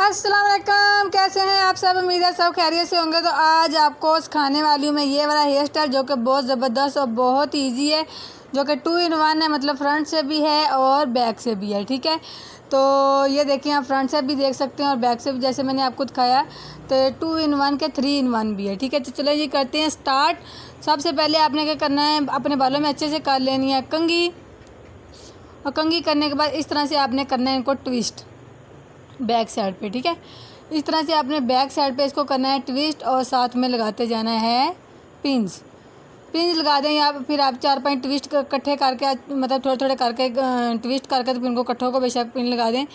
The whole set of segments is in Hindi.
अस्सलाम वालेकुम, कैसे हैं आप सब। उम्मीद है सब खैरियत से होंगे। तो आज आपको सिखाने वाली हूँ मैं ये वाला हेयर स्टाइल जो कि बहुत ज़बरदस्त और बहुत इजी है, जो कि 2 in 1 है। मतलब फ्रंट से भी है और बैक से भी है। ठीक है, तो ये देखिए आप फ्रंट से भी देख सकते हैं और बैक से भी, जैसे मैंने आपको दिखाया। तो 2 in 1 के 3 in 1 भी है। ठीक है, तो चलो ये करते हैं स्टार्ट। सबसे पहले आपने क्या करना है, अपने बालों में अच्छे से कर लेनी है कंघी, और कंघी करने के बाद इस तरह से आपने करना है इनको ट्विस्ट बैक साइड पे। ठीक है, इस तरह से आपने बैक साइड पे इसको करना है ट्विस्ट, और साथ में लगाते जाना है पिंस लगा दें। या फिर आप 4-5 ट्विस्ट इकट्ठे करके, मतलब थोड़े थोड़े करके ट्विस्ट करके तो पिन को इकट्ठों को बेशक पिन लगा दें,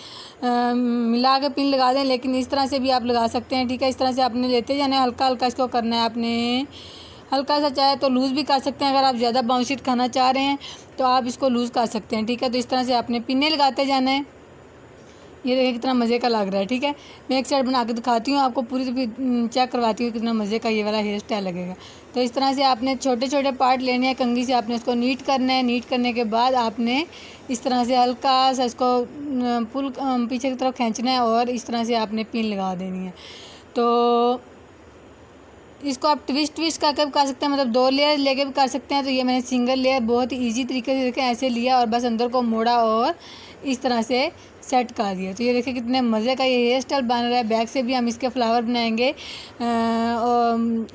मिला के पिन लगा दें। लेकिन इस तरह से भी आप लगा सकते हैं। ठीक है, इस तरह से आपने लेते जाना है, हल्का हल्का इसको करना है आपने। हल्का सा चाहे तो लूज़ भी कर सकते हैं, अगर आप ज़्यादा बाउंसी खाना चाह रहे हैं तो आप इसको लूज़ कर सकते हैं। ठीक है, तो इस तरह से आपने पिने लगाते जाना है। ये देखिए कितना मज़े का लग रहा है। ठीक है, मैं एक साइड बना के दिखाती हूँ आपको, पूरी चेक करवाती हूँ कितना मज़े का ये वाला हेयर स्टाइल लगेगा। तो इस तरह से आपने छोटे छोटे पार्ट लेने हैं, कंघी से आपने इसको नीट करना है। नीट करने के बाद आपने इस तरह से हल्का सा इसको पुल पीछे की तरफ खींचना है, और इस तरह से आपने पिन लगा देनी है। तो इसको आप ट्विस्ट करके भी कर सकते हैं, मतलब 2 लेयर लेके भी कर सकते हैं। तो ये मैंने सिंगल लेयर बहुत ही ईजी तरीके से देखें ऐसे लिया, और बस अंदर को मोड़ा और इस तरह से सेट कर दिया। तो ये देखिए कितने मज़े का ये हेयर स्टाइल बन रहा है। बैक से भी हम इसके फ्लावर बनाएंगे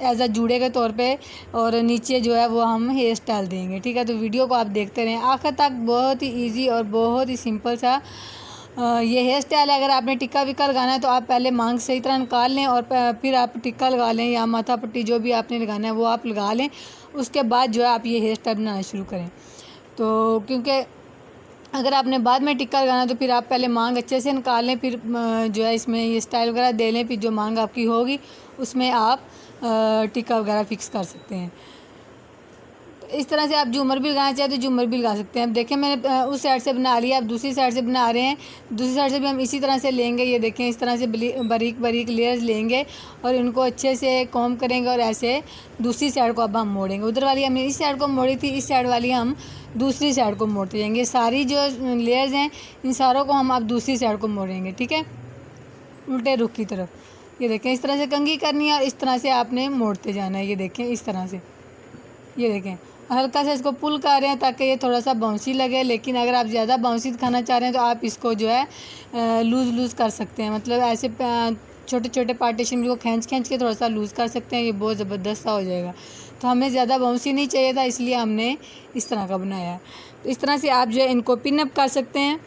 एज अ जूड़े के तौर पे, और नीचे जो है वो हम हेयर स्टाइल देंगे। ठीक है, तो वीडियो को आप देखते रहें आखिर तक। बहुत ही ईजी और बहुत ही सिंपल सा ये हेयर स्टाइल है। अगर आपने टिक्का विक्का लगाना है तो आप पहले मांग सही तरह निकाल लें, और फिर आप टिक्का लगा लें, या माथा पट्टी जो भी आपने लगाना है वो आप लगा लें। उसके बाद जो है आप ये हेयर स्टाइल बनाना शुरू करें। तो क्योंकि अगर आपने बाद में टिक्का लगाना है तो फिर आप पहले मांग अच्छे से निकाल लें, फिर जो है इसमें ये स्टाइल वगैरह दे लें। फिर जो मांग आपकी होगी उसमें आप टिक्का वगैरह फिक्स कर सकते हैं। इस तरह से आप झूमर भी लगाना चाहें तो झूमर भी लगा सकते हैं। अब देखें मैंने उस साइड से बना लिया, आप दूसरी साइड से बना रहे हैं। दूसरी साइड से भी हम इसी तरह से लेंगे। ये देखें इस तरह से बारीक बारीक लेयर्स लेंगे, और इनको अच्छे से कॉम्ब करेंगे, और ऐसे दूसरी साइड को अब हम मोड़ेंगे। उधर वाली हमने इस साइड को मोड़ी थी, इस साइड वाली हम दूसरी साइड को मोड़ते जाएंगे। सारी जो लेयर्स हैं इन सारों को हम अब दूसरी साइड को मोड़ेंगे। ठीक है, उल्टे रुख की तरफ। ये देखें इस तरह से कंघी करनी है, और इस तरह से आपने मोड़ते जाना है। ये देखें इस तरह से, ये देखें हल्का सा इसको पुल कर रहे हैं ताकि ये थोड़ा सा बाउंसी लगे। लेकिन अगर आप ज़्यादा बाउंसी खाना चाह रहे हैं तो आप इसको जो है लूज़ कर सकते हैं। मतलब ऐसे छोटे छोटे पार्टीशन को खींच के थोड़ा सा लूज़ कर सकते हैं। ये बहुत ज़बरदस्त सा हो जाएगा। तो हमें ज़्यादा बाउंसी नहीं चाहिए था, इसलिए हमने इस तरह का बनाया है। तो इस तरह से आप जो है इनको पिन अप कर सकते हैं।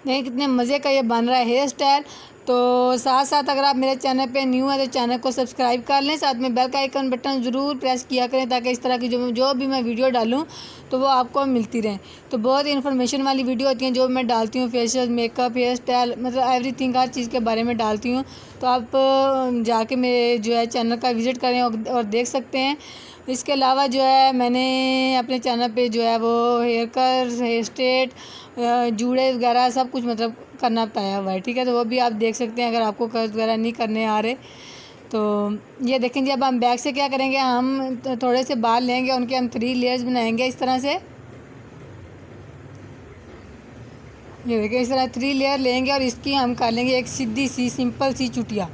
देखिए कितने मज़े का ये बन रहा है हेयर स्टाइल। तो साथ साथ अगर आप मेरे चैनल पे न्यू है तो चैनल को सब्सक्राइब कर लें, साथ में बेल का आइकन बटन ज़रूर प्रेस किया करें, ताकि इस तरह की जो भी मैं वीडियो डालूं तो वो आपको मिलती रहे। तो बहुत इन्फॉर्मेशन वाली वीडियो होती हैं जो मैं डालती हूँ, फेशियल, मेकअप, हेयर स्टाइल, मतलब एवरीथिंग, हर चीज़ के बारे में डालती हूँ। तो आप जाके मेरे जो है चैनल का विज़िट करें और देख सकते हैं। इसके अलावा जो है मैंने अपने चैनल पे जो है वो हेयर कट, हेयर स्ट्रेट, जूड़े वगैरह सब कुछ मतलब करना बताया हुआ है। ठीक है, तो वो भी आप देख सकते हैं अगर आपको कट वगैरह नहीं करने आ रहे तो। ये देखें जी, अब हम बैक से क्या करेंगे, हम थोड़े से बाल लेंगे, उनके हम 3 लेयर्स बनाएंगे इस तरह से। ये देखें इस तरह 3 लेयर लेंगे, और इसकी हम कर लेंगे एक सीधी सी सिंपल सी चुटिया।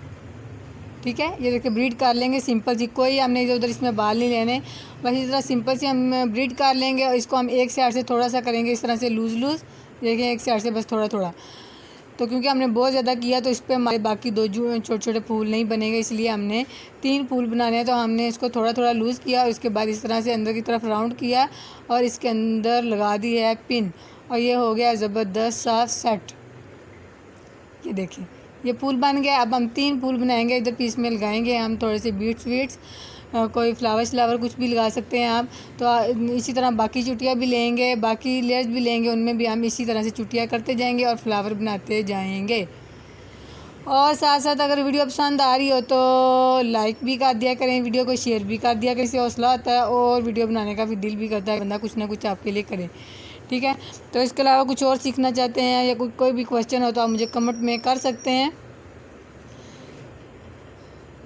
ठीक है, ये देखिए ब्रीड कर लेंगे सिंपल सी, कोई हमने इधर उधर इसमें बाल नहीं लेने, बस इस तरह सिंपल सी हम ब्रीड कर लेंगे। और इसको हम एक साइड से थोड़ा सा करेंगे इस तरह से लूज़। देखिए एक साइड से बस थोड़ा थोड़ा, तो क्योंकि हमने बहुत ज़्यादा किया तो इस पर हमारे बाकी 2 छोटे छोटे फूल नहीं बनेंगे, इसलिए हमने 3 फूल बनाने हैं। तो हमने इसको थोड़ा थोड़ा लूज़ किया, और उसके बाद इस तरह से अंदर की तरफ राउंड किया, और इसके अंदर लगा दी है पिन, और ये हो गया ज़बरदस्त सा सेट। ये देखिए ये फूल बन गया। अब हम 3 फूल बनाएंगे, इधर पीस में लगाएंगे हम थोड़े से बीट्स, कोई फ्लावर कुछ भी लगा सकते हैं आप। तो इसी तरह बाकी चुटियाँ भी लेंगे, बाकी लेयर्स भी लेंगे, उनमें भी हम इसी तरह से चुटियाँ करते जाएंगे और फ्लावर बनाते जाएंगे। और साथ साथ अगर वीडियो पसंद आ रही हो तो लाइक भी कर दिया करें, वीडियो को शेयर भी कर दिया करें, इससे हौसला होता है और वीडियो बनाने का भी दिल भी करता है, बंदा कुछ ना कुछ आपके लिए करे। ठीक है, तो इसके अलावा कुछ और सीखना चाहते हैं या कोई भी क्वेश्चन हो तो आप मुझे कमेंट में कर सकते हैं।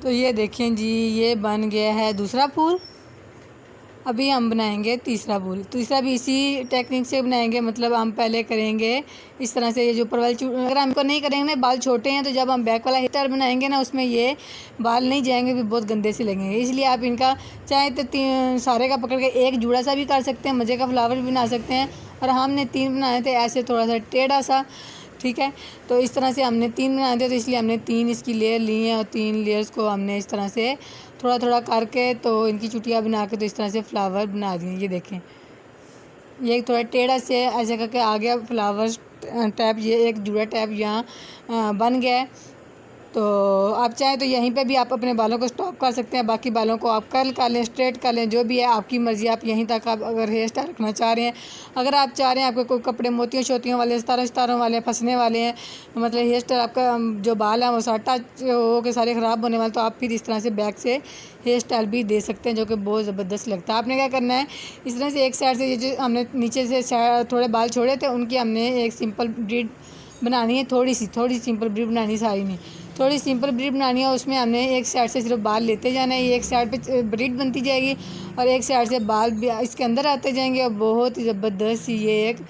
तो ये देखें जी, ये बन गया है दूसरा फूल। अभी हम बनाएंगे तीसरा फूल। तीसरा भी इसी टेक्निक से बनाएंगे, मतलब हम पहले करेंगे इस तरह से। ये जो ऊपर वाली अगर हमको नहीं करेंगे ना, बाल छोटे हैं, तो जब हम बैक वाला हेयर बनाएंगे ना, उसमें ये बाल नहीं जाएंगे, भी बहुत गंदे से लगेंगे। इसलिए आप इनका चाहे तो सारे का पकड़ के एक जुड़ा सा भी कर सकते हैं, मज़े का फ्लावर भी बना सकते हैं। और हमने 3 बनाए थे ऐसे, थोड़ा सा टेढ़ा सा, ठीक है। तो इस तरह से हमने 3 बनाए थे, तो इसलिए हमने 3 इसकी लेयर ली हैं और 3 लेयर्स को हमने इस तरह से थोड़ा थोड़ा करके तो इनकी चुटियाँ बना के तो इस तरह से फ्लावर बना दिए। ये देखें, ये थोड़ा टेढ़ा से ऐसे करके आ गया फ्लावर टैप, ये एक जुड़ा टैप यहाँ बन गया है। तो आप चाहें तो यहीं पे भी आप अपने बालों को स्टॉप कर सकते हैं, बाकी बालों को आप कर्ल कर लें, स्ट्रेट कर लें, जो भी है आपकी मर्ज़ी। आप यहीं तक आप अगर हेयर स्टाइल रखना चाह रहे हैं, अगर आप चाह रहे हैं आपके कोई कपड़े मोतियों शोतियों वाले, सितारों वाले फंसने वाले हैं, मतलब हेयर स्टाइल आपका जो बाल है वो साटा हो के सारे ख़राब होने वाले, तो आप फिर इस तरह से बैक से हेयर स्टाइल भी दे सकते हैं, जो कि बहुत ज़बरदस्त लगता है। आपने क्या करना है, इस तरह से एक साइड से ये जो हमने नीचे से थोड़े बाल छोड़े थे, उनकी हमने एक सिंपल ब्रीड बनानी है, थोड़ी सी सिंपल ब्रीड बनानी, सारी नहीं, थोड़ी सिंपल ब्रीड बनानी है। उसमें हमने एक साइड से सिर्फ बाल लेते जाना है, एक साइड पे ब्रीड बनती जाएगी और एक साइड से बाल भी इसके अंदर आते जाएंगे और बहुत ही ज़बरदस्त ये एक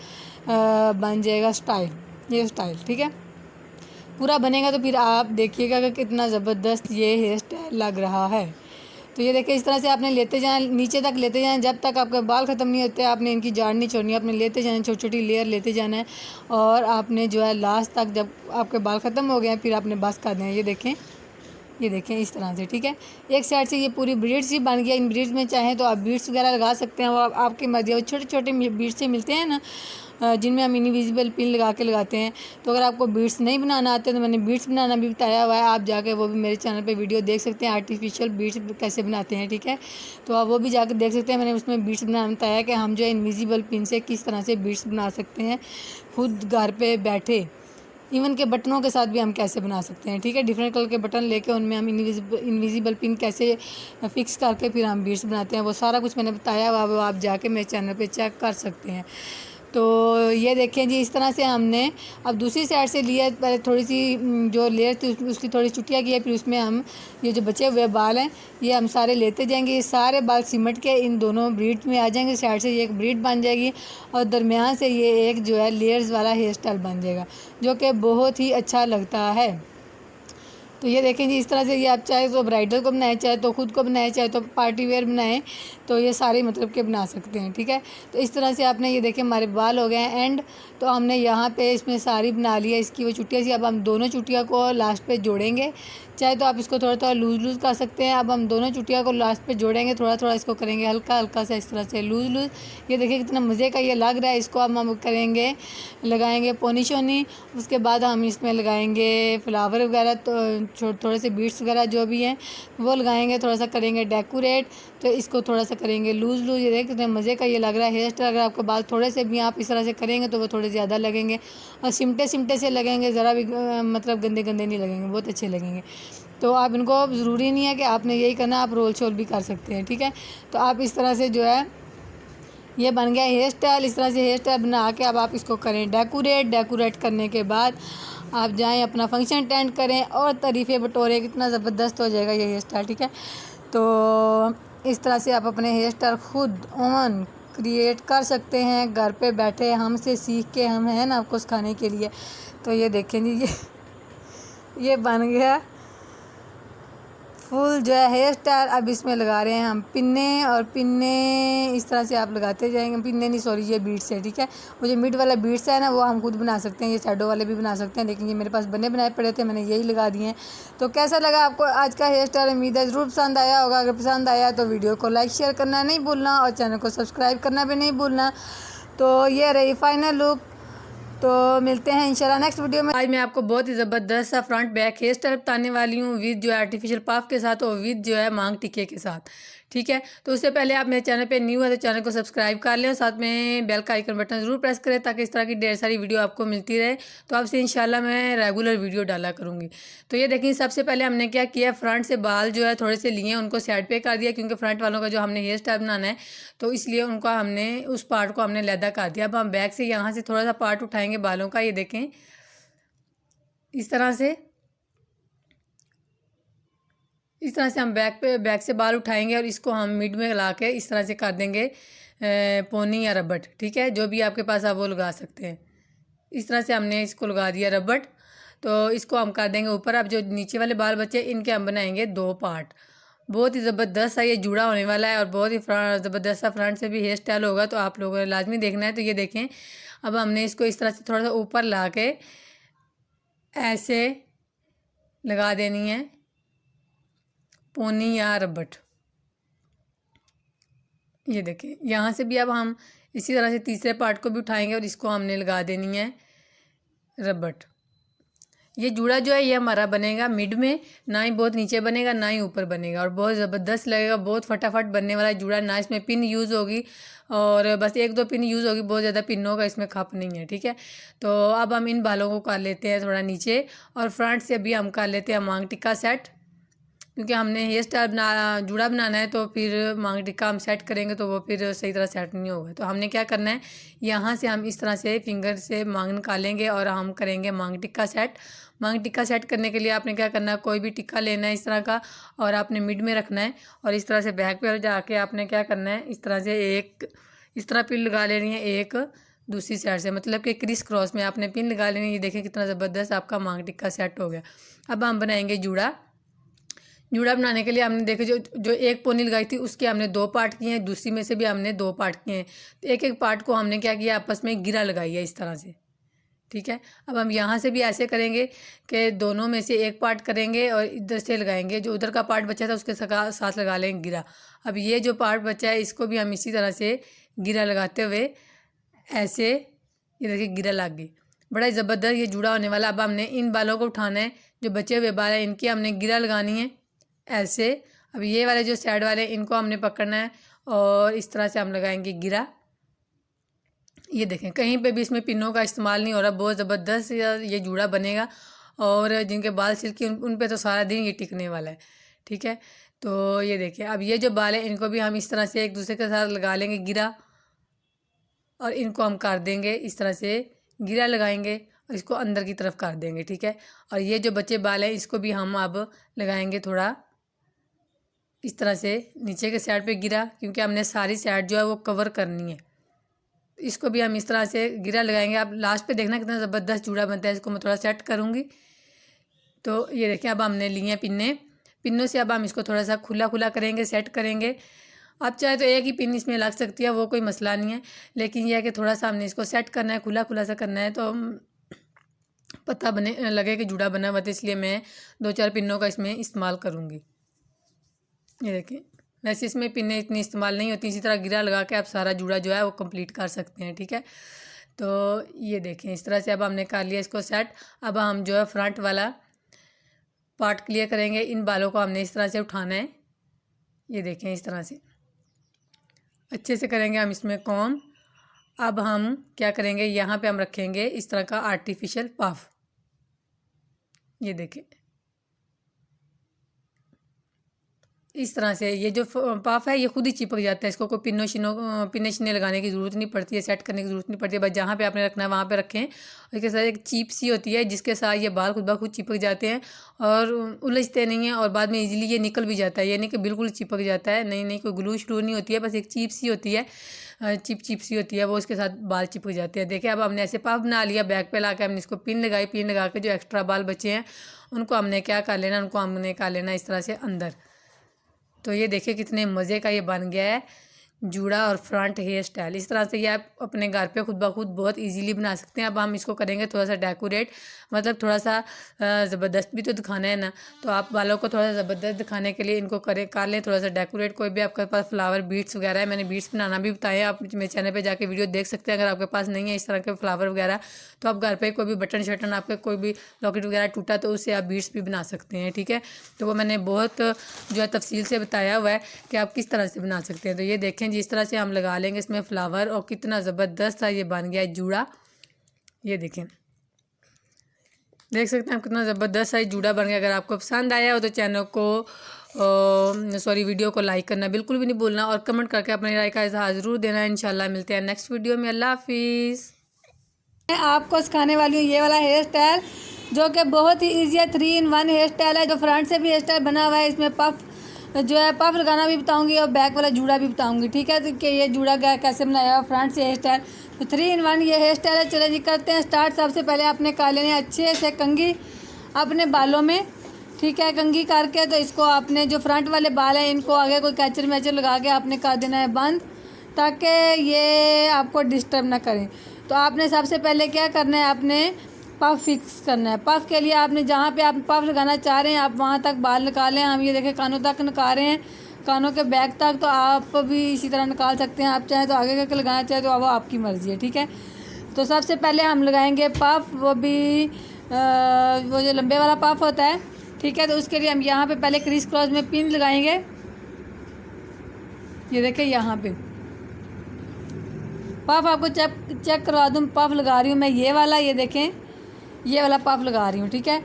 बन जाएगा स्टाइल, ये स्टाइल, ठीक है। पूरा बनेगा तो फिर आप देखिएगा कि कितना ज़बरदस्त ये हेयर स्टाइल लग रहा है। तो ये देखिए, इस तरह से आपने लेते जाएं, नीचे तक लेते जाएं, जब तक आपके बाल ख़त्म नहीं होते आपने इनकी जाड़ नहीं छोड़नी, आपने लेते जाना, छोटी छोटी लेयर लेते जाना है। और आपने जो है लास्ट तक जब आपके बाल ख़त्म हो गए हैं, फिर आपने बस कर दें। ये देखें इस तरह से, ठीक है। एक साइड से ये पूरी ब्रीड्स ही बन गया। इन ब्रीड्स में चाहें तो आप बीड्स वगैरह लगा सकते हैं, वो आपकी मर्जी है। वो छोटे छोटे बीड्स से मिलते हैं ना, जिनमें हम इनविजिबल पिन लगा के लगाते हैं। तो अगर आपको बीड्स नहीं बनाना आते तो मैंने बीड्स बनाना भी बताया हुआ है, आप जाके वो भी मेरे चैनल पे वीडियो देख सकते हैं, आर्टिफिशियल बीड्स कैसे बनाते हैं, ठीक है। तो आप वो भी जाकर देख सकते हैं। मैंने उसमें बीड्स बनाना बताया कि हम जो है इनविजिबल पिन से किस तरह से बीड्स बना सकते हैं खुद घर पे बैठे। इवन के बटनों के साथ भी हम कैसे बना सकते हैं, ठीक है। डिफरेंट कलर के बटन लेके उनमें हम इनविजिबल पिन कैसे फिक्स करके फिर हम बीड्स बनाते हैं, वो सारा कुछ मैंने बताया हुआ, वो आप जाके मेरे चैनल पे चेक कर सकते हैं। तो ये देखें जी, इस तरह से हमने अब दूसरी साइड से लिया, पहले थोड़ी सी जो लेयर थी उसकी थोड़ी चुटिया की है, फिर उसमें हम ये जो बचे हुए बाल हैं ये हम सारे लेते जाएंगे। ये सारे बाल सिमट के इन दोनों ब्रीड में आ जाएंगे, साइड से ये एक ब्रीड बन जाएगी और दरमियान से ये एक जो है लेयर्स वाला हेयर स्टाइल बन जाएगा, जो कि बहुत ही अच्छा लगता है। तो ये देखें जी, इस तरह से ये आप चाहे तो ब्राइडल को बनाएं, चाहे तो खुद को बनाएं, चाहे तो पार्टी वेयर बनाएं, तो ये सारे मतलब के बना सकते हैं, ठीक है। तो इस तरह से आपने ये देखें हमारे बाल हो गए हैं एंड। तो हमने यहाँ पे इसमें सारी बना लिया इसकी वो चुटिया सी। अब हम दोनों चुटिया को लास्ट पे जोड़ेंगे, चाहे तो आप इसको थोड़ा थोड़ा लूज़ कर सकते हैं। अब हम दोनों चुटिया को लास्ट पे जोड़ेंगे, थोड़ा थोड़ा इसको करेंगे हल्का हल्का सा इस तरह से लूज़। ये देखिए कितना मज़े का ये लग रहा है। इसको अब हम करेंगे, लगाएंगे पोनी शोनी, उसके बाद हम इसमें लगाएंगे फ्लावर वगैरह, तो थोड़े से बीड्स वगैरह जो भी हैं वो लगाएंगे, थोड़ा सा करेंगे डेकोरेट। तो इसको थोड़ा सा करेंगे लूज़। ये देखिए कितने मज़े का ये लग रहा है हेयर स्टाइल। अगर आपके बाल थोड़े से भी आप इस तरह से करेंगे तो वो थोड़े ज़्यादा लगेंगे और सिमटे सिमटे से लगेंगे, ज़रा भी मतलब गंदे गंदे नहीं लगेंगे, बहुत अच्छे लगेंगे। तो आप इनको ज़रूरी नहीं है कि आपने यही करना, आप रोल शोल भी कर सकते हैं, ठीक है। तो आप इस तरह से जो है ये बन गया हेयर स्टाइल। इस तरह से हेयर स्टाइल बना के अब आप इसको करें डेकोरेट करने के बाद आप जाएं अपना फंक्शन अटेंड करें और तारीफ़े बटोरें, कितना ज़बरदस्त हो जाएगा ये हेयर स्टाइल, ठीक है। तो इस तरह से आप अपने हेयर स्टाइल खुद ओन क्रिएट कर सकते हैं घर पे बैठे, हमसे सीख के। हम हैं ना आपको सिखाने के लिए। तो ये देखें जी, ये बन गया फुल जो है हेयर स्टाइल। अब इसमें लगा रहे हैं हम पिन्ने, और पिन्ने इस तरह से आप लगाते जाएंगे। पिन्ने नहीं, सॉरी, ये बीड्स है, ठीक है। वो जो मिड वाला बीड्स है ना वो हम खुद बना सकते हैं, ये शैडो वाले भी बना सकते हैं, लेकिन ये मेरे पास बने बनाए पड़े थे, मैंने यही लगा दिए हैं। तो कैसा लगा आपको आज का हेयर स्टाइल? उम्मीद है ज़रूर पसंद आया होगा। अगर पसंद आया तो वीडियो को लाइक शेयर करना नहीं भूलना और चैनल को सब्सक्राइब करना भी नहीं भूलना। तो ये रही फाइनल लुक। तो मिलते हैं इंशाल्लाह नेक्स्ट वीडियो में। आज मैं आपको बहुत ही ज़बरदस्त सा फ्रंट बैक हेयर स्टाइल बताने वाली हूँ, विद जो है आर्टिफिशियल पफ के साथ और विद जो है मांग टिक्के के साथ, ठीक है। तो उससे पहले आप मेरे चैनल पे न्यू है तो चैनल को सब्सक्राइब कर लें और साथ में बेल का आइकन बटन ज़रूर प्रेस करें, ताकि इस तरह की ढेर सारी वीडियो आपको मिलती रहे। तो आपसे इंशाल्लाह मैं रेगुलर वीडियो डाला करूँगी। तो ये देखिए, सबसे पहले हमने क्या किया, फ्रंट से बाल जो है थोड़े से लिए, उनको साइड पे कर दिया, क्योंकि फ्रंट वालों का जो हमने हेयर स्टाइल बनाना है तो इसलिए उनका हमने उस पार्ट को हमने लैदा कर दिया। अब हम बैक से यहाँ से थोड़ा सा पार्ट उठाएंगे बालों का, ये देखें इस तरह से तरह से हम बैक से बाल उठाएंगे और इसको हम मिड में ला के इस तरह से कर देंगे पोनी या रबट। ठीक है, जो भी आपके पास आप वो लगा सकते हैं। इस तरह से हमने इसको लगा दिया रबट। तो इसको हम कर देंगे ऊपर। अब जो नीचे वाले बाल बचे इनके हम बनाएंगे 2 पार्ट। बहुत ही ज़बरदस्त सा ये जुड़ा होने वाला है और बहुत ही ज़बरदस्त सा फ्रंट से भी हेयर स्टाइल होगा, तो आप लोगों ने लाजमी देखना है। तो ये देखें, अब हमने इसको इस तरह से थोड़ा सा ऊपर ला के ऐसे लगा देनी है पोनी या रबट। ये देखें, यहाँ से भी अब हम इसी तरह से तीसरे पार्ट को भी उठाएंगे और इसको हमने लगा देनी है रबट। ये जूड़ा जो है ये हमारा बनेगा मिड में, ना ही बहुत नीचे बनेगा ना ही ऊपर बनेगा, और बहुत ज़बरदस्त लगेगा, बहुत फटाफट बनने वाला जूड़ा। ना इसमें पिन यूज़ होगी और बस 1-2 पिन यूज़ होगी, बहुत ज़्यादा पिनों का इसमें खप नहीं है। ठीक है, तो अब हम इन बालों को कर लेते हैं थोड़ा नीचे, और फ्रंट से भी हम कर लेते हैं मांग टिक्का सेट, क्योंकि हमने हेयर स्टाइल जूड़ा बनाना है, तो फिर मांग टिक्का हम सेट करेंगे तो वो फिर सही तरह सेट नहीं होगा। तो हमने क्या करना है, यहाँ से हम इस तरह से फिंगर से मांग निकालेंगे और हम करेंगे मांग टिक्का सेट। मांग टिक्का सेट करने के लिए आपने क्या करना है, कोई भी टिक्का लेना है इस तरह का, और आपने मिड में रखना है, और इस तरह से बैक पे जाके आपने क्या करना है, इस तरह से एक इस तरह पिन लगा लेनी है, एक दूसरी साइड से, मतलब कि क्रिस क्रॉस में आपने पिन लगा लेनी है। ये देखें कितना ज़बरदस्त आपका मांग टिक्का सेट हो गया। अब हम बनाएंगे जूड़ा। जूड़ा बनाने के लिए हमने देखे जो एक पोनी लगाई थी उसके हमने 2 पार्ट किए हैं, दूसरी में से भी हमने 2 पार्ट किए हैं। तो एक एक पार्ट को हमने क्या किया, आपस में गिरा लगाई है इस तरह से। ठीक है, अब हम यहाँ से भी ऐसे करेंगे कि दोनों में से एक पार्ट करेंगे और इधर से लगाएंगे, जो उधर का पार्ट बचा था उसके साथ लगा लेंगे गिरा। अब ये जो पार्ट बचा है इसको भी हम इसी तरह से गिरा लगाते हुए ऐसे, ये देखिए गिरा लग गई, बड़ा ही ज़बरदस्त ये जूड़ा होने वाला। अब हमने इन बालों को उठाना है, जो बचे हुए बाल हैं इनकी हमने गिरा लगानी है ऐसे। अब ये वाले जो साइड वाले इनको हमने पकड़ना है और इस तरह से हम लगाएंगे गिरा। ये देखें, कहीं पे भी इसमें पिनों का इस्तेमाल नहीं हो रहा, बहुत ज़बरदस्त ये जूड़ा बनेगा, और जिनके बाल सिल्की उन पे तो सारा दिन ये टिकने वाला है। ठीक है, तो ये देखिए, अब ये जो बाल है इनको भी हम इस तरह से एक दूसरे के साथ लगा लेंगे गिरा, और इनको हम काट देंगे इस तरह से, गिरा लगाएंगे और इसको अंदर की तरफ काट देंगे। ठीक है, और ये जो बचे बाल हैं इसको भी हम अब लगाएंगे थोड़ा इस तरह से नीचे के साइड पे गिरा, क्योंकि हमने सारी साइड जो है वो कवर करनी है। इसको भी हम इस तरह से गिरा लगाएंगे। आप लास्ट पे देखना कितना ज़बरदस्त जूड़ा बनता है। इसको मैं थोड़ा सेट करूँगी। तो ये देखिए, अब हमने लिए हैं पिन्नों से अब हम इसको थोड़ा सा खुला खुला करेंगे, सेट करेंगे। आप चाहे तो एक ही पिन इसमें लग सकती है, वो कोई मसला नहीं है, लेकिन यह है कि थोड़ा सा हमने इसको सेट करना है, खुला खुला सा करना है, तो पता बने लगे कि जूड़ा बना हुआ, तो इसलिए मैं 2-4 पिनों का इसमें इस्तेमाल करूँगी। ये देखिए, वैसे इसमें पिनें इतनी इस्तेमाल नहीं होती, इसी तरह गिरा लगा के आप सारा जूड़ा जो है वो कंप्लीट कर सकते हैं। ठीक है, तो ये देखें इस तरह से अब हमने कर लिया इसको सेट। अब हम जो है फ्रंट वाला पार्ट क्लियर करेंगे। इन बालों को हमने इस तरह से उठाना है, ये देखें इस तरह से अच्छे से करेंगे हम इसमें कॉम। अब हम क्या करेंगे, यहाँ पे हम रखेंगे इस तरह का आर्टिफिशियल पफ। ये देखें इस तरह से, ये जो पफ है ये खुद ही चिपक जाता है, इसको कोई पिन्ने शिने लगाने की ज़रूरत नहीं पड़ती है, सेट करने की ज़रूरत नहीं पड़ती है। बस जहाँ पे आपने रखना है वहाँ पे रखें। और इसके साथ एक चीप सी होती है जिसके साथ ये बाल खुद ब खुद चिपक जाते हैं और उलझते नहीं हैं, और बाद में इजीली ये निकल भी जाता है। ये नहीं कि बिल्कुल चिपक जाता है, नहीं कोई ग्लू श्लू नहीं होती है, बस एक चीप सी होती है, चिप सी होती है, वो उसके साथ बाल चिपक जाते हैं। देखिए, अब हमने ऐसे पफ बना लिया, बैक पे ला के हमने इसको पिन लगाई, पिन लगा के जो एक्स्ट्रा बाल बचे हैं उनको हमने क्या कर लेना, उनको हमने कर लेना इस तरह से अंदर। तो ये देखिए कितने मज़े का ये बन गया है जूड़ा और फ्रंट हेयर स्टाइल। इस तरह से ये आप अपने घर पे खुद ब खुद बहुत इजीली बना सकते हैं। अब हम इसको करेंगे थोड़ा सा डेकोरेट, मतलब थोड़ा सा ज़बरदस्त भी तो दिखाना है ना, तो आप बालों को थोड़ा सा ज़बरदस्त दिखाने के लिए इनको कर लें थोड़ा सा डेकोरेट। कोई भी आपके पास फ्लावर बीट्स वगैरह है, मैंने बीट्स बनाना भी बताया, आप मेरे चैनल पर जाके वीडियो देख सकते हैं। अगर आपके पास नहीं है इस तरह के फ्लावर वगैरह, तो आप घर पर कोई भी बटन शटन, आपके कोई भी लॉकेट वगैरह टूटा तो उससे आप बीट्स भी बना सकते हैं। ठीक है, तो वो मैंने बहुत जो है तफसील से बताया हुआ है कि आप किस तरह से बना सकते हैं। तो ये देखें जिस तरह से हम लगा लेंगे इसमें फ्लावर, और कितना ज़बरदस्त सा ये बन गया है जूड़ा। ये देखें, देख सकते हैं आप कितना ज़बरदस्त सा ये जूड़ा बन गया। अगर आपको पसंद आया हो तो चैनल को वीडियो को लाइक करना बिल्कुल भी नहीं भूलना, और कमेंट करके अपनी राय का इज़हार ज़रूर देना। इंशाल्लाह मिलते हैं नेक्स्ट वीडियो में। अल्लाह हाफिज़। मैं आपको सिखाने वाली हूँ ये वाला हेयर स्टाइल, जो कि बहुत ही ईजी है। 3 in 1 हेयर स्टाइल है, जो फ्रंट से भी हेयर स्टाइल बना हुआ है। इसमें पफ जो है पफ लगाना भी बताऊंगी और बैक वाला जूड़ा भी बताऊंगी, ठीक है। तो कि ये जूड़ा कैसे बनाया हुआ फ्रंट से हेयर स्टाइल, तो 3 in 1 ये हेयर स्टाइल है। चले जी करते हैं स्टार्ट। सबसे पहले आपने कर लेनी है अच्छे से कंघी अपने बालों में, ठीक है। कंघी करके तो इसको आपने जो फ्रंट वाले बाल हैं इनको आगे कोई कैचर मैचर लगा के आपने कर देना है बंद, ताकि ये आपको डिस्टर्ब ना करें। तो आपने सबसे पहले क्या करना है, आपने पफ फिक्स करना है। पफ के लिए आपने जहाँ पे आप पफ लगाना चाह रहे हैं आप वहाँ तक बाल निकालें। हम ये देखें कानों तक निकाल रहे हैं, कानों के बैक तक, तो आप भी इसी तरह निकाल सकते हैं। आप चाहें तो आगे करके लगाना चाहें तो वो आपकी मर्ज़ी है, ठीक है। तो सबसे पहले हम लगाएंगे पफ, वो भी वो जो लंबे वाला पफ होता है, ठीक है। तो उसके लिए हम यहाँ पे पहले क्रिस क्रॉस में पिन लगाएंगे। ये देखें यहाँ पे पफ आपको चेक करवा दूँ, पफ लगा रही हूँ मैं ये वाला, ये देखें ये वाला पफ लगा रही हूँ, ठीक है।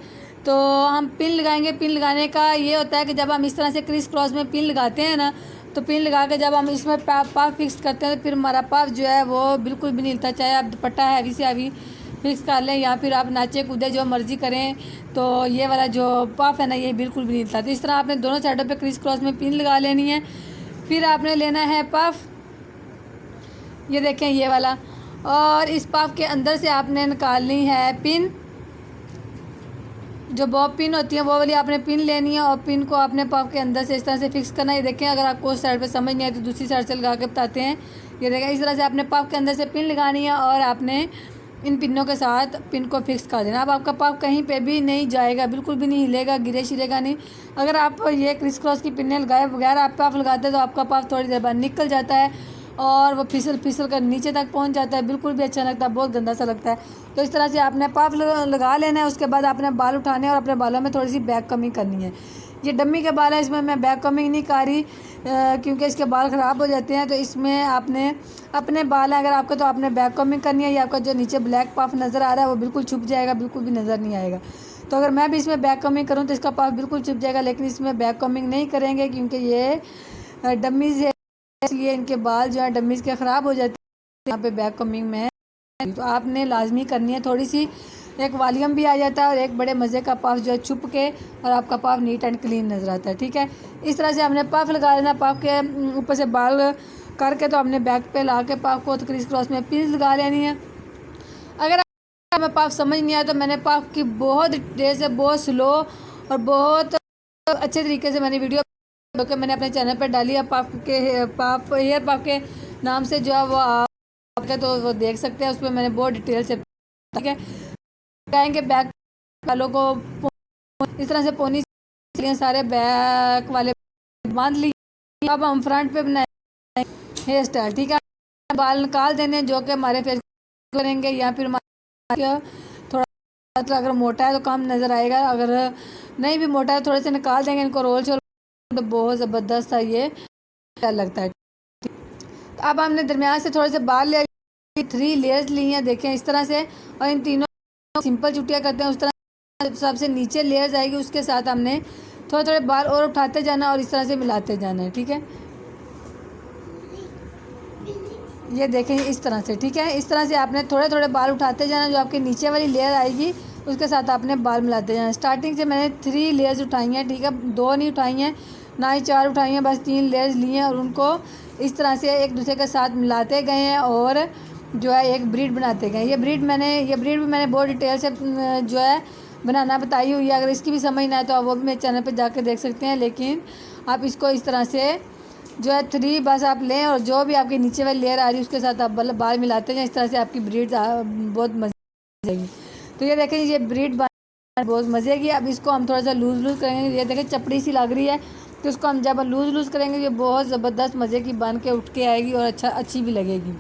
तो हम पिन लगाएंगे। पिन लगाने का ये होता है कि जब हम इस तरह से क्रिस क्रॉस में पिन लगाते हैं ना, तो पिन लगा के जब हम इसमें पफ फिक्स करते हैं तो फिर हमारा पफ जो है वो बिल्कुल भी नहीं हिलता। चाहे आप दुपट्टा हैवी से हैवी फिक्स कर लें या फिर आप नाचे कूदे जो मर्ज़ी करें, तो ये वाला जो पफ है ना ये बिल्कुल भी नहीं हिलता। तो इस तरह आपने दोनों साइडों पे क्रिस क्रॉस में पिन लगा लेनी है। फिर आपने लेना है पफ, ये देखें ये वाला, और इस पफ के अंदर से आपने निकालनी है पिन, जो बॉब पिन होती है वो वाली आपने पिन लेनी है। और पिन को आपने पफ के अंदर से इस तरह से फिक्स करना है। ये देखें अगर आपको उस साइड पे समझ नहीं आए तो दूसरी साइड से लगा के बताते हैं। ये देखें इस तरह से आपने पफ के अंदर से पिन लगानी है और आपने इन पिनों के साथ पिन को फिक्स कर देना। अब आपका पफ कहीं पे भी नहीं जाएगा, बिल्कुल भी नहीं हिलेगा, गिरे शिरेगा नहीं। अगर आप ये क्रिस क्रॉस की पिनें लगाए बगैर आप पफ लगाते हैं तो आपका पफ थोड़ी देर बाद निकल जाता है और वो फिसल कर नीचे तक पहुंच जाता है, बिल्कुल भी अच्छा लगता है, बहुत गंदा सा लगता है। तो इस तरह से आपने पफ लगा लेना है। उसके बाद आपने बाल उठाने और अपने बालों में थोड़ी सी बैक कमिंग करनी है। ये डम्मी के बाल है, इसमें मैं बैक कमिंग नहीं कर रही क्योंकि इसके बाल ख़राब हो जाते हैं। तो इसमें आपने अपने बाल हैं अगर आपके तो आपने बैक कमिंग करनी है। ये आपका जो नीचे ब्लैक पफ नज़र आ रहा है वो बिल्कुल छुप जाएगा, बिल्कुल भी नज़र नहीं आएगा। तो अगर मैं भी इसमें बैक कमिंग करूँ तो इसका पफ बिल्कुल छुप जाएगा, लेकिन इसमें बैक कमिंग नहीं करेंगे क्योंकि ये डम्मीज़ है, इसलिए इनके बाल जो है डम्मीज़ के ख़राब हो जाते हैं। यहाँ पे बैक कमिंग में तो आपने लाजमी करनी है थोड़ी सी, एक वॉल्यूम भी आ जाता है और एक बड़े मज़े का पफ जो है छुप के और आपका पफ नीट एंड क्लीन नज़र आता है, ठीक है। इस तरह से हमने पफ लगा लेना। पफ के ऊपर से बाल करके तो हमने बैक पे ला के पफ को तो क्रिस क्रॉस में पिन लगा लेनी है। अगर हमें पफ समझ नहीं आया तो मैंने पफ की बहुत देर से बहुत स्लो और बहुत अच्छे तरीके से मैंने वीडियो कि मैंने अपने चैनल पर डाली है पफ हेयर पफ के नाम से, जो है वो आपके तो वो देख सकते हैं। उसमें मैंने बहुत डिटेल से, ठीक है। कहेंगे बैक बालों को इस तरह से पोनी सारे बैक वाले बांध लिए। अब हम फ्रंट पे बनाए हेयर स्टाइल, ठीक है। बाल निकाल देने जो कि हमारे फेस करेंगे या फिर थोड़ा अगर मोटा है तो कम नज़र आएगा, अगर नहीं भी मोटा है थोड़े से निकाल देंगे इनको रोल शोल, तो बहुत ज़बरदस्त है ये लगता है। तो अब हमने दरमियान से थोड़े से बाल ले 3 लेयर्स ली हैं, देखें इस तरह से। और इन तीनों सिंपल चुटियाँ करते हैं उस तरह सबसे नीचे लेयर्स आएगी, उसके साथ हमने थोड़े थोड़े बाल और उठाते जाना और इस तरह से मिलाते जाना है, ठीक है। ये देखें इस तरह से, ठीक है। इस तरह से आपने थोड़े थोड़े बाल उठाते जाना, जो आपके नीचे वाली लेयर आएगी उसके साथ आपने बाल मिलाते जाना। स्टार्टिंग से मैंने 3 लेयर्स उठाई हैं, ठीक है। 2 नहीं उठाई हैं, ना ही 4 उठाई हैं, बस 3 लेयर्स ली हैं और उनको इस तरह से एक दूसरे के साथ मिलाते गए हैं और जो है एक ब्रीड बनाते गए। ये ब्रीड भी मैंने बहुत डिटेल से जो है बनाना बताई हुई है। अगर इसकी भी समझ ना आए तो आप वो भी मेरे चैनल पे जाके देख सकते हैं। लेकिन आप इसको इस तरह से जो है 3 बस आप लें और जो भी आपके नीचे वाली लेयर आ रही है उसके साथ आप बाल मिलाते जाएं। इस तरह से आपकी ब्रीड बहुत मज़े आएगी। तो ये देखें ये ब्रीड बहुत मज़े की। अब इसको हम थोड़ा सा लूज़ करेंगे। ये देखें चपड़ी सी लग रही है, तो उसको हम जब लूज़ करेंगे ये बहुत ज़बरदस्त मज़े की बन के उठ के आएगी और अच्छी भी लगेगी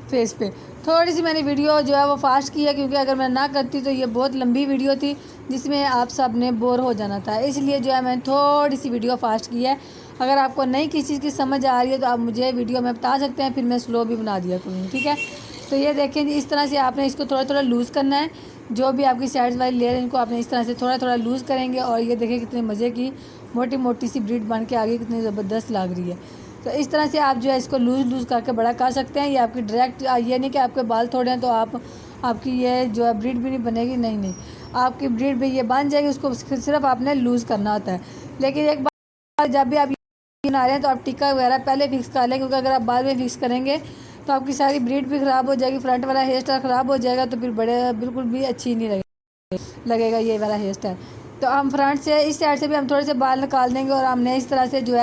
फेस पे। थोड़ी सी मैंने वीडियो जो है वो फास्ट की है क्योंकि अगर मैं ना करती तो ये बहुत लंबी वीडियो थी जिसमें आप सब ने बोर हो जाना था, इसलिए जो है मैंने थोड़ी सी वीडियो फास्ट की है। अगर आपको नई किसी चीज़ की समझ आ रही है तो आप मुझे वीडियो में बता सकते हैं, फिर मैं स्लो भी बना दिया करूँगी, ठीक है। तो ये देखें इस तरह से आपने इसको थोड़ा थोड़ा लूज़ करना है। जो भी आपकी साइड वाली लेयर इनको आपने इस तरह से थोड़ा थोड़ा लूज़ करेंगे और ये देखें कितने मज़े की मोटी मोटी सी ब्रीड बन के आगे कितनी ज़बरदस्त लग रही है। तो इस तरह से आप जो है इसको लूज़ करके बड़ा कर सकते हैं। ये आपकी डायरेक्ट, ये नहीं कि आपके बाल थोड़े हैं तो आपकी ये जो है ब्रीड भी नहीं बनेगी, नहीं, आपकी ब्रीड भी ये बन जाएगी। उसको सिर्फ आपने लूज़ करना होता है। लेकिन एक बार जब भी आप ये बना रहे हैं तो आप टिक्का वगैरह पहले फिक्स कर लें, क्योंकि अगर आप बाद में फिक्स करेंगे तो आपकी सारी ब्रीड भी ख़राब हो जाएगी, फ्रंट वाला हेयर स्टाइल ख़राब हो जाएगा, तो फिर बिल्कुल भी अच्छी नहीं लगेगा ये वाला हेयर स्टाइल। तो हम फ्रंट से इस साइड से भी हम थोड़े से बाल निकाल देंगे और हमने इस तरह से जो है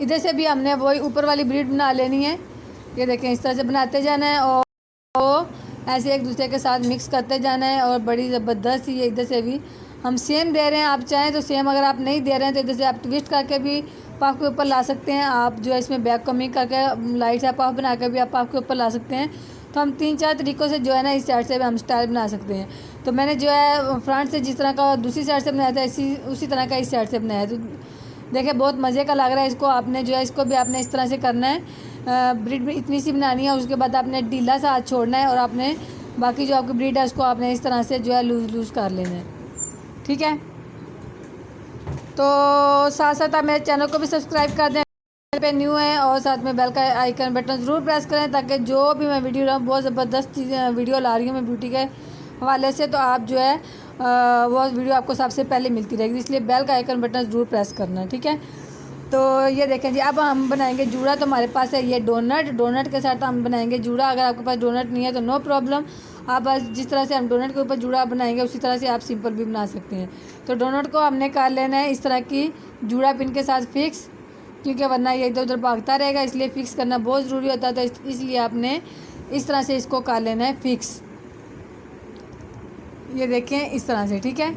इधर से भी हमने वही ऊपर वाली ब्रीड बना लेनी है। ये देखें, इस तरह से बनाते जाना है और ऐसे एक दूसरे के साथ मिक्स करते जाना है। और बड़ी ज़बरदस्त ये इधर से भी हम सेम दे रहे हैं, आप चाहें तो सेम, अगर आप नहीं दे रहे हैं तो इधर से आप ट्विस्ट करके भी पफ के ऊपर ला सकते हैं। आप जो है इसमें बैक कमिंग करके लाइट सा पफ बना के भी आप पफ के ऊपर ला सकते हैं। तो हम 3-4 तरीक़ों से जो है ना इस साइड से भी हम स्टाइल बना सकते हैं। तो मैंने जो है फ्रंट से जिस तरह का दूसरी साइड से बनाया था उसी तरह का इस साइड से बनाया। तो देखिए बहुत मज़े का लग रहा है। इसको आपने जो है इसको भी आपने इस तरह से करना है। ब्रीड इतनी सी बनानी है, उसके बाद आपने ढीला सा हाथ छोड़ना है और आपने बाकी जो आपकी ब्रीड है उसको आपने इस तरह से जो है लूज़ कर लेना है, ठीक है। तो साथ साथ आप मेरे चैनल को भी सब्सक्राइब कर दें पे न्यू है, और साथ में बेल का आइकन बटन ज़रूर प्रेस करें, ताकि जो भी मैं वीडियो लाऊँ, बहुत ज़बरदस्त चीज़ें वीडियो ला रही हूँ मैं ब्यूटी के हवाले से, तो आप जो है वो वीडियो आपको सबसे पहले मिलती रहेगी। इसलिए बेल का आइकन बटन ज़रूर प्रेस करना, ठीक है। तो ये देखें जी, अब हम बनाएंगे जूड़ा। तो हमारे पास है ये डोनट के साथ हम बनाएंगे जूड़ा। अगर आपके पास डोनट नहीं है तो नो प्रॉब्लम, आप बस जिस तरह से हम डोनट के ऊपर जूड़ा बनाएंगे उसी तरह से आप सिंपल भी बना सकते हैं। तो डोनट को हमने कर लेना है इस तरह की जूड़ा पिन के साथ फिक्स, क्योंकि वरना ये इधर उधर भागता रहेगा, इसलिए फ़िक्स करना बहुत ज़रूरी होता है। तो इसलिए आपने इस तरह से इसको कर लेना है फिक्स। ये देखें इस तरह से, ठीक है।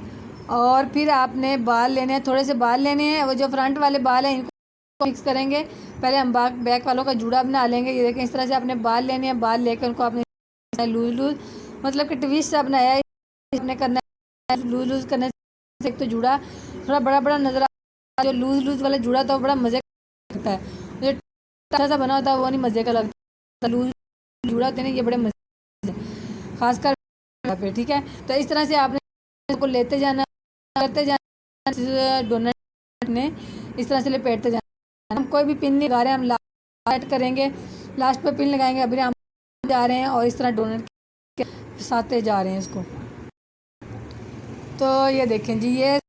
और फिर आपने बाल लेने हैं, थोड़े से बाल लेने हैं, वो जो फ्रंट वाले बाल हैं इनको फिक्स करेंगे। पहले हम बैक वालों का जूड़ा बना लेंगे। ये देखें इस तरह से आपने बाल लेने हैं, बाल लेकर उनको आपने लूज़ मतलब कि ट्विस्ट सा बनाया है, आपने करना है लूज़ करने से। एक तो जूड़ा थोड़ा बड़ा नज़र आता है, जो लूज़ वाला जूड़ा तो बड़ा मज़े का लगता है, जो अच्छा सा बना होता है वो नहीं मज़े का लगता। लूज़ जूड़ा होते हैं ये बड़े मज़े खासकर पे, ठीक है। तो इस तरह से आपने इसको लेते जाना, करते जाना, डोनट ने इस तरह से लपेटते जाना। हम कोई भी पिन नहीं लगा रहे हैं, हम लास्ट करेंगे, लास्ट पे पिन लगाएंगे। अभी हम जा रहे हैं और इस तरह डोनट के फंसाते जा रहे हैं इसको। तो ये देखें जी, ये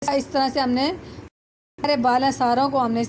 इस तरह से हमने सारे बाल हैं सारों को हमने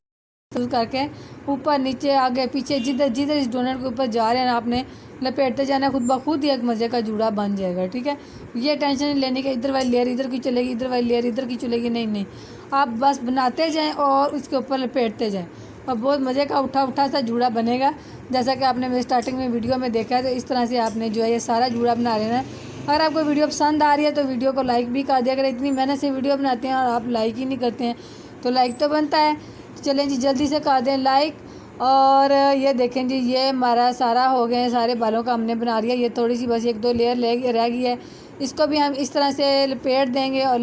करके ऊपर नीचे आगे पीछे जिधर इस डोनट के ऊपर जा रहे हैं आपने लपेटते जाना। खुद ब खुद ही एक मज़े का जूड़ा बन जाएगा, ठीक है। ये टेंशन नहीं लेने की इधर वाली लेयर इधर की चलेगी, इधर वाली लेयर इधर की चलेगी, नहीं, आप बस बनाते जाएं और उसके ऊपर लपेटते जाएं और बहुत मज़े का उठा सा जूड़ा बनेगा। जैसा कि आपने मेरे स्टार्टिंग में वीडियो में देखा है। तो इस तरह से आपने जो है ये सारा जूड़ा बना लेना है। अगर आपको वीडियो पसंद आ रही है तो वीडियो को लाइक भी कर दिया। अगर इतनी मेहनत से वीडियो बनाते हैं और आप लाइक ही नहीं करते हैं तो लाइक तो बनता है। चलें जी, जल्दी से कर दें लाइक। और ये देखें जी, ये हमारा सारा हो गए, सारे बालों का हमने बना लिया। ये थोड़ी सी बस 1-2 लेयर रह गई है, इसको भी हम इस तरह से लपेट देंगे और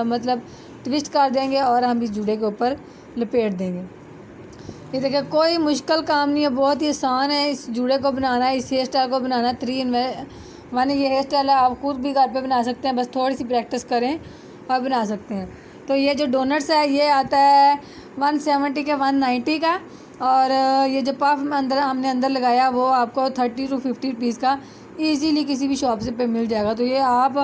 मतलब ट्विस्ट कर देंगे और हम इस जूड़े के ऊपर लपेट देंगे। ये देखिए कोई मुश्किल काम नहीं है, बहुत ही आसान है इस जूड़े को बनाना, इस हेयर स्टाइल को बनाना। 3 in 1 ये हेयर स्टाइल है, आप खुद भी घर पे बना सकते हैं, बस थोड़ी सी प्रैक्टिस करें और बना सकते हैं। तो ये जो डोनट्स है ये आता है 170 के 190 का, और ये जो पफ हमने अंदर लगाया वो आपको 30 to 50 रुपीज़ का ईज़िली किसी भी शॉप से पे मिल जाएगा। तो ये आप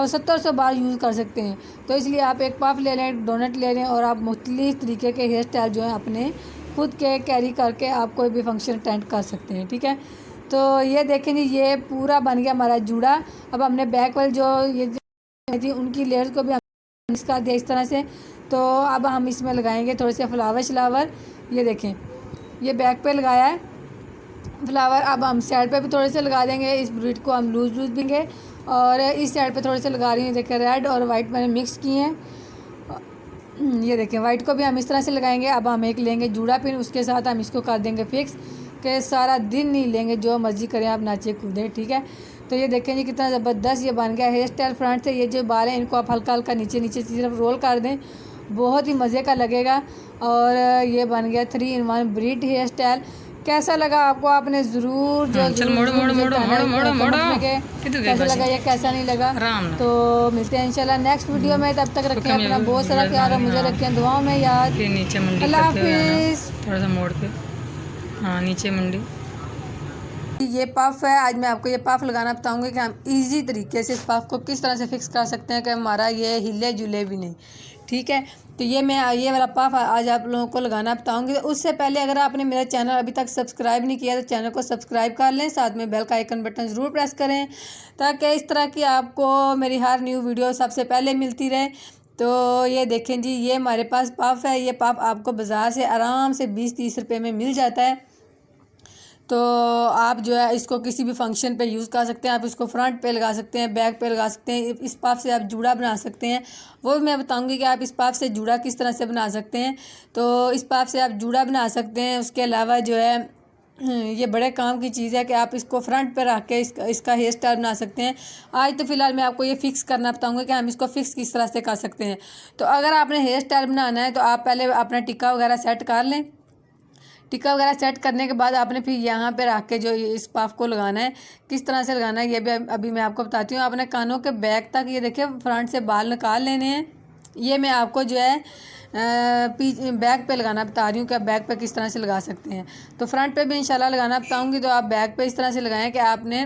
70 बार यूज़ कर सकते हैं। तो इसलिए आप एक पफ ले लें, डोनट ले लें और आप मुख्तलिफ तरीके के हेयर स्टाइल जो है अपने खुद के कैरी करके आप कोई भी फंक्शन अटेंड कर सकते हैं, ठीक है। तो ये देखें जी, ये पूरा बन गया हमारा जूड़ा। अब हमने बैक वाली जो ये थी उनकी लेयर्स को भी मिक्स कर दिया इस तरह से। तो अब हम इसमें लगाएंगे थोड़े से फ्लावर। ये देखें ये बैक पे लगाया है फ्लावर। अब हम साइड पे भी थोड़े से लगा देंगे, इस ब्रीड को हम लूज़ देंगे। और इस साइड पे थोड़े से लगा रही हूँ, देखें रेड और वाइट मैंने मिक्स किए हैं। ये देखें वाइट को भी हम इस तरह से लगाएंगे। अब हम एक लेंगे जूड़ा पिन, उसके साथ हम इसको कर देंगे फिक्स कि सारा दिन नहीं लेंगे, जो मर्ज़ी करें आप नाचे कूदें, ठीक है। तो ये देखें जी कितना ज़बरदस्त ये बन गया हेयर स्टाइल। फ्रंट से ये जो बाल हैं इनको आप हल्का हल्का नीचे सिर्फ रोल कर दें, बहुत ही मज़े का लगेगा। और ये बन गया 3 in 1 ब्रीड हेयर स्टाइल। कैसा लगा आपको, आपने ज़रूर जो चल मोड़ो मोड़ो मोड़ो मोड़ो मोड़ो मोड़ो कैसा लगा या कैसा नहीं लगा। तो मिलते हैं इंशाल्लाह नेक्स्ट वीडियो में, तब तक रखें अपना बहुत सारा ख्याल और मुझे रखें दुआओं में याद। नीचे मंडी अल्लाह हाफिज़। थोड़ा सा मोड़ के, हाँ नीचे मंडी। ये पफ है, आज मैं आपको ये पफ लगाना बताऊंगी कि हम इजी तरीके से इस पफ को किस तरह से फिक्स कर सकते हैं कि हमारा ये हिले जुले भी नहीं। ठीक है, तो ये मैं ये वाला पफ आज आप लोगों को लगाना बताऊंगी। तो उससे पहले अगर आपने मेरा चैनल अभी तक सब्सक्राइब नहीं किया तो चैनल को सब्सक्राइब कर लें, साथ में बेल का आइकन बटन ज़रूर प्रेस करें ताकि इस तरह की आपको मेरी हर न्यू वीडियो सबसे पहले मिलती रहे। तो ये देखें जी, ये हमारे पास पफ है। ये पफ आपको बाज़ार से आराम से 20-30 रुपये में मिल जाता है। तो आप जो है इसको किसी भी फंक्शन पे यूज़ कर सकते हैं। आप इसको फ्रंट पे लगा सकते हैं, बैक पे लगा सकते हैं। इस पफ से आप जूड़ा बना सकते हैं, वो भी मैं बताऊंगी कि आप इस पफ से जूड़ा किस तरह से बना सकते हैं। तो इस पफ से आप जूड़ा बना सकते हैं। उसके अलावा जो है ये बड़े काम की चीज़ है कि आप इसको फ्रंट पे रख के इसका हेयर स्टाइल बना सकते हैं। आज तो फ़िलहाल मैं आपको ये फ़िक्स करना बताऊंगी कि हम इसको फ़िक्स किस तरह से कर सकते हैं। तो अगर आपने हेयर स्टाइल बनाना है तो आप पहले अपना टिक्का वगैरह सेट कर लें। टिक्का वगैरह सेट करने के बाद आपने फिर यहाँ पे रख के जो इस पफ को लगाना है, किस तरह से लगाना है ये भी अभी मैं आपको बताती हूँ। आपने कानों के बैक तक ये देखिए फ्रंट से बाल निकाल लेने हैं। ये मैं आपको जो है बैक पे लगाना बता रही हूँ कि आप बैक पे किस तरह से लगा सकते हैं। तो फ्रंट पे भी इंशाल्लाह लगाना बताऊँगी। तो आप बैक पे इस तरह से लगाएं कि आपने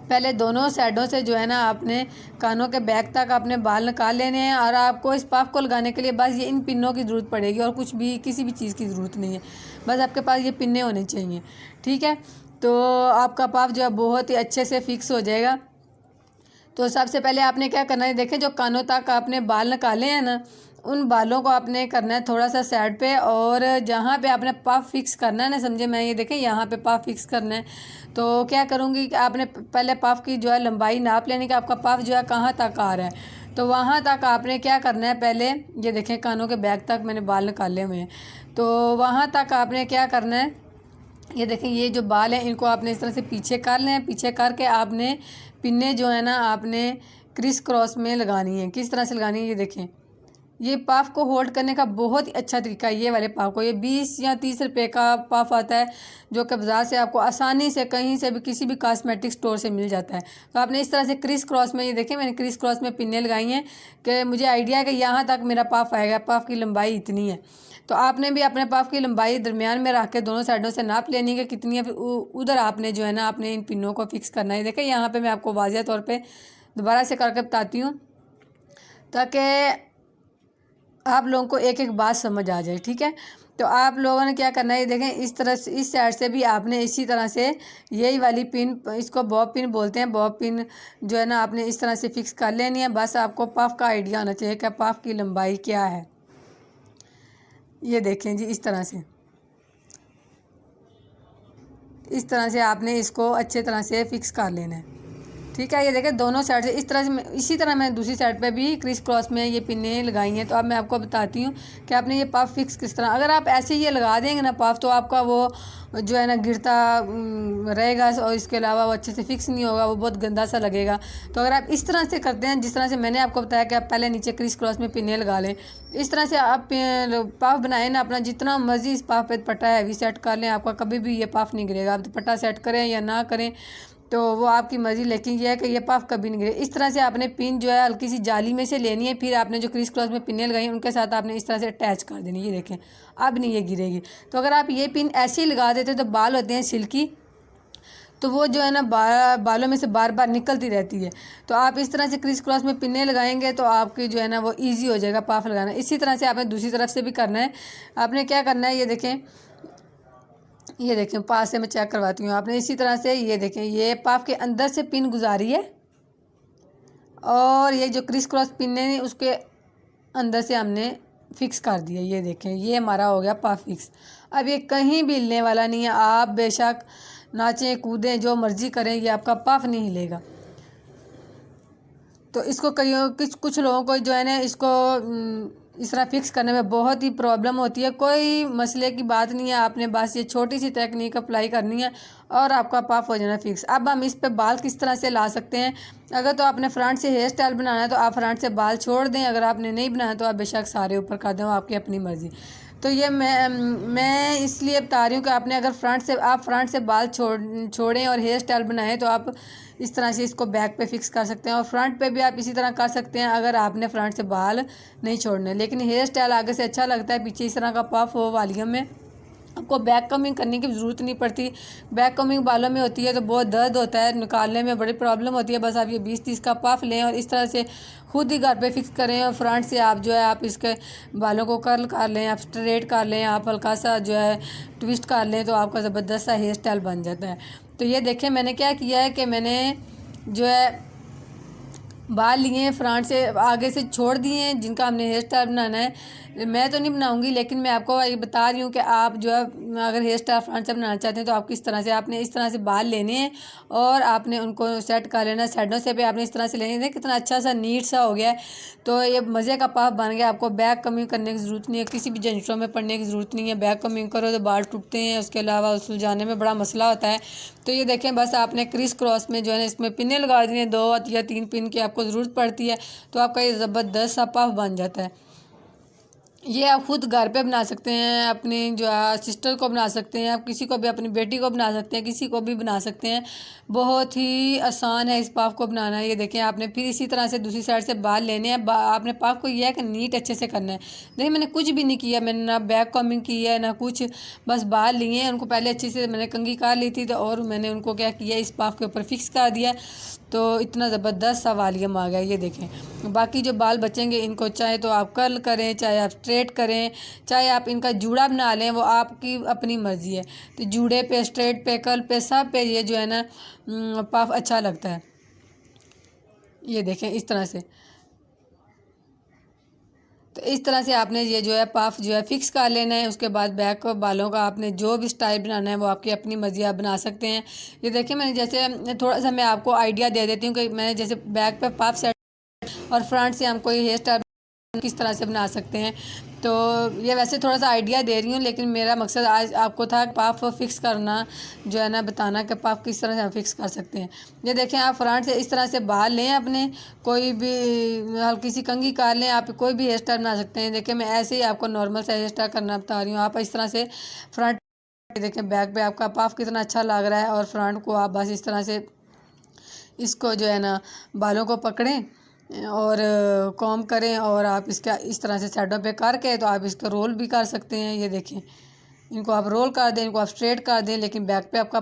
पहले दोनों साइडों से जो है ना आपने कानों के बैक तक अपने बाल निकाल लेने हैं। और आपको इस पफ को लगाने के लिए बस ये इन पिनों की ज़रूरत पड़ेगी और कुछ भी किसी भी चीज़ की ज़रूरत नहीं है, बस आपके पास ये पिन्ने होने चाहिए। ठीक है, तो आपका पफ जो है बहुत ही अच्छे से फिक्स हो जाएगा। तो सबसे पहले आपने क्या करना है, देखें जो कानों तक आपने बाल निकाले हैं ना, उन बालों को आपने करना है थोड़ा सा साइड पे, और जहाँ पे आपने पफ फिक्स करना है ना, समझे मैं, ये देखें यहाँ पे पफ फिक्स करना है। तो क्या करूँगी कि आपने पहले पफ की जो है लंबाई नाप लेने की, आपका पफ जो है कहाँ तक आ रहा है। तो वहाँ तक आपने क्या करना है, पहले ये देखें कानों के बैक तक मैंने बाल निकाले हुए हैं। तो वहाँ तक आपने क्या करना है, ये देखें ये जो बाल हैं इनको आपने इस तरह से पीछे कर लें। पीछे करके आपने पिन्ने जो है ना आपने क्रिस क्रॉस में लगानी है। किस तरह से लगानी है, ये देखें। ये पफ को होल्ड करने का बहुत ही अच्छा तरीका है ये वाले पफ को। ये 20 या 30 रुपये का पफ आता है जो कि बाज़ार से आपको आसानी से कहीं से भी किसी भी कॉस्मेटिक स्टोर से मिल जाता है। तो आपने इस तरह से क्रिस क्रॉस में, ये देखें मैंने क्रिस क्रॉस में पिन्ने लगाई हैं कि मुझे आइडिया है कि यहाँ तक मेरा पफ आएगा, पफ की लंबाई इतनी है। तो आपने भी अपने पफ की लंबाई दरमियान में रख के दोनों साइडों से नाप लेनी है कि कितनी है। फिर उधर आपने जो है ना आपने इन पिनों को फिक्स करना है। देखें यहाँ पे मैं आपको वाज़िह तौर पे दोबारा से करके बताती हूँ ताकि आप लोगों को एक एक बात समझ आ जाए। ठीक है, तो आप लोगों ने क्या करना है, ये देखें इस तरह से इस साइड से भी आपने इसी तरह से यही वाली पिन, इसको बॉब पिन बोलते हैं, बॉब पिन जो है ना आपने इस तरह से फिक्स कर लेनी है। बस आपको पफ का आइडिया होना चाहिए कि पफ की लंबाई क्या है। ये देखें जी इस तरह से आपने इसको अच्छे तरह से फिक्स कर लेना है। ठीक है, ये देखें दोनों साइड से इस तरह से इसी तरह मैं दूसरी साइड पे भी क्रिस क्रॉस में ये पिन्ने लगाई हैं। तो अब मैं आपको बताती हूँ कि आपने ये पफ फिक्स किस तरह। अगर आप ऐसे ही ये लगा देंगे ना पफ, तो आपका वो जो है ना गिरता रहेगा और इसके अलावा वो अच्छे से फिक्स नहीं होगा, वो बहुत गंदा सा लगेगा। तो अगर आप इस तरह से करते हैं जिस तरह से मैंने आपको बताया कि आप पहले नीचे क्रिस क्रॉस में पिन्ने लगा लें, इस तरह से आप पफ बनाएं ना अपना जितना मर्जी इस पफ पे दुपट्टा हैवी सेट कर लें, आपका कभी भी ये पफ नहीं गिरेगा। आप दुपट्टा सेट करें या ना करें तो वो आपकी मर्ज़ी, लेकिन यह है कि ये पफ कभी नहीं गिरे। इस तरह से आपने पिन जो है हल्की सी जाली में से लेनी है, फिर आपने जो क्रिस क्रॉस में पिनें लगाई उनके साथ आपने इस तरह से अटैच कर देनी। ये देखें अब नहीं ये गिरेगी। तो अगर आप ये पिन ऐसे ही लगा देते तो बाल होते हैं सिल्की, तो वो जो है ना बालों में से बार बार निकलती रहती है। तो आप इस तरह से क्रिस क्रॉस में पिन्ने लगाएंगे तो आपकी जो है ना वो ईजी हो जाएगा पफ लगाना। इसी तरह से आपने दूसरी तरफ से भी करना है। आपने क्या करना है, ये देखें पास से मैं चेक करवाती हूँ। आपने इसी तरह से ये देखें ये पफ के अंदर से पिन गुजारी है और ये जो क्रिस क्रॉस पिन है उसके अंदर से हमने फिक्स कर दिया। ये देखें ये हमारा हो गया पफ फिक्स। अब ये कहीं भी हिलने वाला नहीं है। आप बेशक नाचें कूदें जो मर्ज़ी करें, ये आपका पफ नहीं हिलेगा। तो इसको कुछ लोगों को जो है ना इसको इस तरह फिक्स करने में बहुत ही प्रॉब्लम होती है। कोई मसले की बात नहीं है, आपने बस ये छोटी सी टेक्निक अप्लाई करनी है और आपका पफ हो जाना फिक्स। अब हम इस पे बाल किस तरह से ला सकते हैं। अगर तो आपने फ्रंट से हेयर स्टाइल बनाना है तो आप फ्रंट से बाल छोड़ दें, अगर आपने नहीं बनाया तो आप बेशक सारे ऊपर कर दें, आपकी अपनी मर्ज़ी। तो ये मैं इसलिए बता रही हूँ कि आपने अगर फ्रंट से बाल छोड़ें और हेयर स्टाइल बनाएं तो आप इस तरह से इसको बैक पे फिक्स कर सकते हैं, और फ्रंट पे भी आप इसी तरह कर सकते हैं अगर आपने फ्रंट से बाल नहीं छोड़ने। लेकिन हेयर स्टाइल आगे से अच्छा लगता है, पीछे इस तरह का पफ हो वालियम में, आपको बैक कमिंग करने की ज़रूरत नहीं पड़ती। बैक कमिंग बालों में होती है तो बहुत दर्द होता है, निकालने में बड़ी प्रॉब्लम होती है। बस आप ये 20-30 का पफ लें और इस तरह से खुद ही घर पे फिक्स करें, और फ्रंट से आप जो है आप इसके बालों को कर्ल कर लें, आप स्ट्रेट कर लें, आप हल्का सा जो है ट्विस्ट कर लें, तो आपका ज़बरदस्त सा हेयर स्टाइल बन जाता है। तो ये देखें मैंने क्या किया है कि मैंने जो है बाल लिए फ्रंट से आगे से छोड़ दिए हैं, जिनका हमने हेयर स्टाइल बनाना है। मैं तो नहीं बनाऊंगी, लेकिन मैं आपको ये बता रही हूँ कि आप जो है अगर हेयर स्टाइल फ्रंट से बनाना चाहते हैं तो आप किस तरह से, आपने इस तरह से बाल लेने हैं और आपने उनको सेट कर लेना है। साइडों से भी आपने इस तरह से लेने हैं। कितना अच्छा सा नीट सा हो गया है। तो ये मज़े का पफ बन गया। आपको बैक कमिंग करने की ज़रूरत नहीं है, किसी भी झंझटों में पड़ने की ज़रूरत नहीं है। बैक कमिंग करो तो बाल टूटते हैं, उसके अलावा सुलझाने में बड़ा मसला होता है। तो ये देखें, बस आपने क्रिस क्रॉस में जो है ना इसमें पिने लगा दी हैं, 2 या 3 पिन की आपको ज़रूरत पड़ती है, तो आपका ये ज़बरदस्त सा पफ बन जाता है। ये आप खुद घर पे बना सकते हैं, अपनी जो है सिस्टर को बना सकते हैं, आप किसी को भी, अपनी बेटी को बना सकते हैं, किसी को भी बना सकते हैं। बहुत ही आसान है इस पफ को बनाना। ये देखें, आपने फिर इसी तरह से दूसरी साइड से बाल लेने हैं। आपने पफ को यह है कि नीट अच्छे से करना है। देखिए मैंने कुछ भी नहीं किया, मैंने ना बैक कॉमिंग की है ना कुछ, बस बाल लिए हैं, उनको पहले अच्छे से मैंने कंघी कर ली थी, तो और मैंने उनको क्या किया, इस पफ के ऊपर फिक्स कर दिया, तो इतना ज़बरदस्त सा वालियम आ गया। ये देखें, बाकी जो बाल बचेंगे इनको चाहे तो आप कर्ल करें, चाहे आप स्ट्रेट करें, चाहे आप इनका जूड़ा बना लें, वो आपकी अपनी मर्ज़ी है। तो जूड़े पे, स्ट्रेट पे, कर्ल पे, सब पे ये जो है ना पफ अच्छा लगता है। ये देखें इस तरह से, तो इस तरह से आपने ये जो है पफ जो है फिक्स कर लेना है। उसके बाद बैक बालों का आपने जो भी स्टाइल बनाना है वो आपकी अपनी मर्ज़ी, आप बना सकते हैं। ये देखिए मैंने जैसे थोड़ा सा मैं आपको आइडिया दे देती हूँ कि मैंने जैसे बैक पे पफ सेट और फ्रंट से हम कोई हेयर स्टाइल किस तरह से बना सकते हैं। तो ये वैसे थोड़ा सा आइडिया दे रही हूँ, लेकिन मेरा मकसद आज आपको था पफ फिक्स करना, जो है ना बताना कि पफ किस तरह से हम फिक्स कर सकते हैं। ये देखें, आप फ्रंट से इस तरह से बाल लें, अपने कोई भी हल्की सी कंघी कर लें, आप कोई भी हेयर स्टाइल बना सकते हैं। देखिए मैं ऐसे ही आपको नॉर्मल सा हेयर स्टाइल करना बता रही हूँ। आप इस तरह से फ्रंट देखें, बैक पे आपका पफ कितना अच्छा लग रहा है, और फ्रंट को आप बस इस तरह से इसको जो है ना बालों को पकड़ें और कॉम्ब करें, और आप इसका इस तरह से साइडों पे करके तो आप इसका रोल भी कर सकते हैं। ये देखें, इनको आप रोल कर दें, इनको आप स्ट्रेट कर दें, लेकिन बैक पे आपका